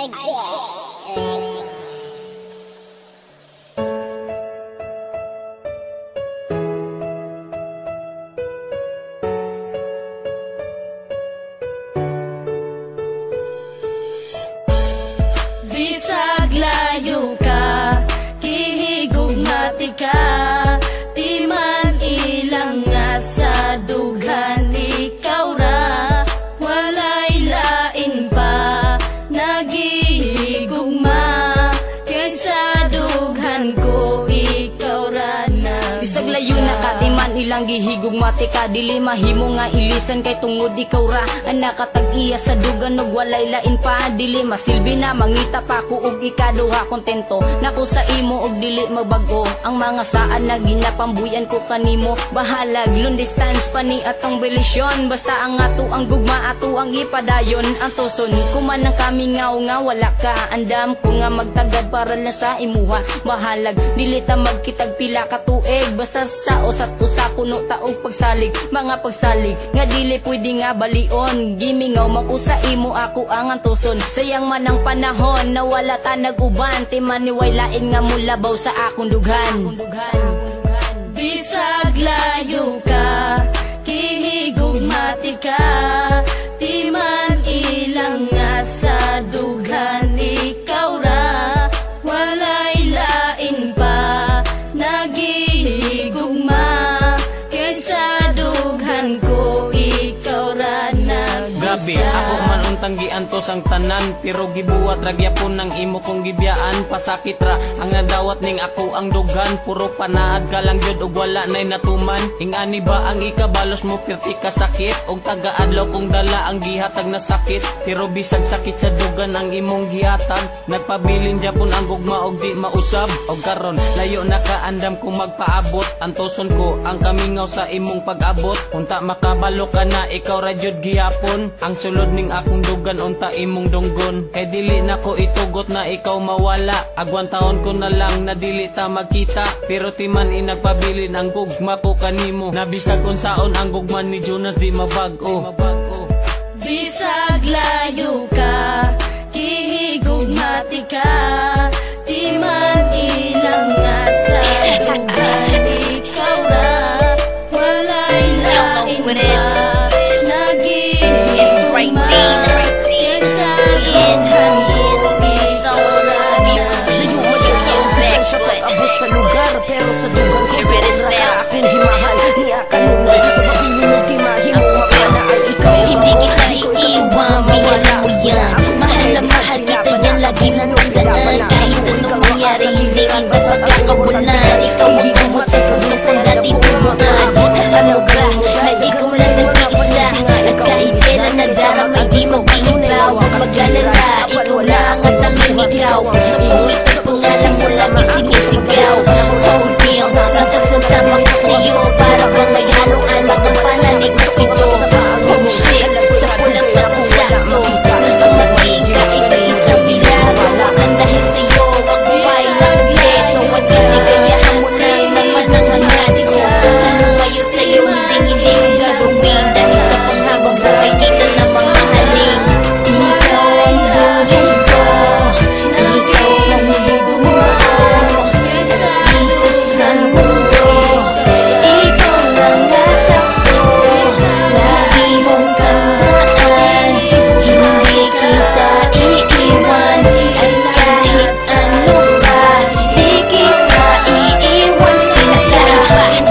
Bisag layo ka, kihigugmati ka, di man ilang nga sa dughan ikaw ra, walay lain pa, nagihigugma, kaysa dughan ko ikaw ra na. Bisag layo na ka, di man ilang gihigugmati ka, dili mahimo nga ilisan kay tungod ikaw ra, ang nakatag-iya sa dugan ug walay lain pa, dili masilbi na mangita pa ko ug ikaduha kontento nako sa imo ug dili magbago ang mga saan na ginapambuyan ko kanimo, bahalag long distance pa ni atong relasyon, basta ang ato ang gugma ato ang ipadayon, ang tuson kuman ang kami nga wala ka, andam ko nga magtagad para na sa imuha, bahalag dili ta magkitag pila ka tuig, basta sa usat usa puno taog pagsalig, mga pagsalig nga dili pwede nga balion, gimingaw makusa imo ako ang antuson, sayang man ang panahon na wala ta nag-uban, timan ni way lain nga mulabaw sa akong dughan. Bisag layo ka, kihigugmati ka, di man ilang nga sa dughan ikaw ra, walay lain pa, nagihigugma, kaysa dughan ko ikaw ra na. Grabe, ako man untang giantos ang tanan, pero gibuwat ragyapon ng imo kong gibiyaan, pasakit ra ang nadawat ning ako ang dugan, puro panaad ka lang jud ug wala nay natuman, ingani ba ang ikabalos mo pirti ka sakit, og taga-adlaw kong dala ang gihatag na sakit, pero bisag sakit sa dugan ang imong gihatag, nagpabilin japon ang gugma og di mausab, og karon layo na kaandam kung magpaabot, antoson ko ang kamingaw sa imong pag-abot, unta makabalo ka na ikaw ra jud gihapon, ang sulod ning akong dugan unta imong dunggon, kay dili na ko itugot na ikaw mawala, agwan taon ko na lang na dili ta magkita, pero timan inagpabilin ang gugma ko kanimo, nabisag unsaon ang gugma ni Jonas di mabag-o. Bisag layo ka, kihigugmati ka, di man ilang nga sa dughan ikaw ra, walay lain pa, nagihigugma, kaysa dughan ko ikaw ra na. Siya pag-abot sa lugar, pero sa dugan ko ka aking himahal, ni akanunod mapili na timahin mo mapana ang ikaw, hindi kita iiwan, biyara mo yan, mahal na mahal kita yan, lagi na tandaan, kahit anong mangyari hindi iba pagkakabulan, ikaw ang kumot sa puso kong dati tumuhan, alam mo ba na ikaw lang nag-iisa, at kahit kailan nagdaramay di mag-iibaw, huwag mag-alala, ikaw lang at tanging ikaw, puso ko ito'y pangalan mo lagi sinisigaw, oh damn, lantas ng tama ko sa'yo, para bang may halong alak ang panalig ko ito, oh shit, sa pulang sa sakto, tumating ka, ito'y isang milagro, ang dahil sa'yo, ako ay nagleto, at kaligayahan mo lang naman ang hangad ko, ano ngayon sa'yo, hindi mo gagawin, dahil sa panghabang buhay kita na mamahalin, ikaw ang buhay ko, ikaw ang higugma ko, dito sa mundo, ikaw ang tatakbo, lagi mong kamutan, hindi kita iiwan, at kahit ano pa, di kita iiwan sila lahat.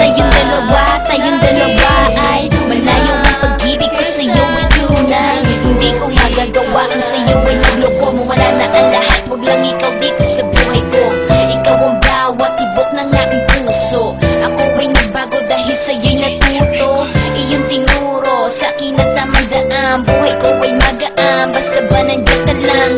Tayong dalawa ay malayo ang pag-ibig ko sa'yo ay tunay, hindi ko magagawa ang sa'yo ay nagloko mo, wala na ang lahat, wag lang ikaw dito sa buhay ko, ikaw ang bawat tibok ng aking puso, ako ay nagbago dahil sa'yo'y natuto, iyong tinuro sa akin na tamang daan, buhay ko ay magaan, basta ba nandiyan ka lang,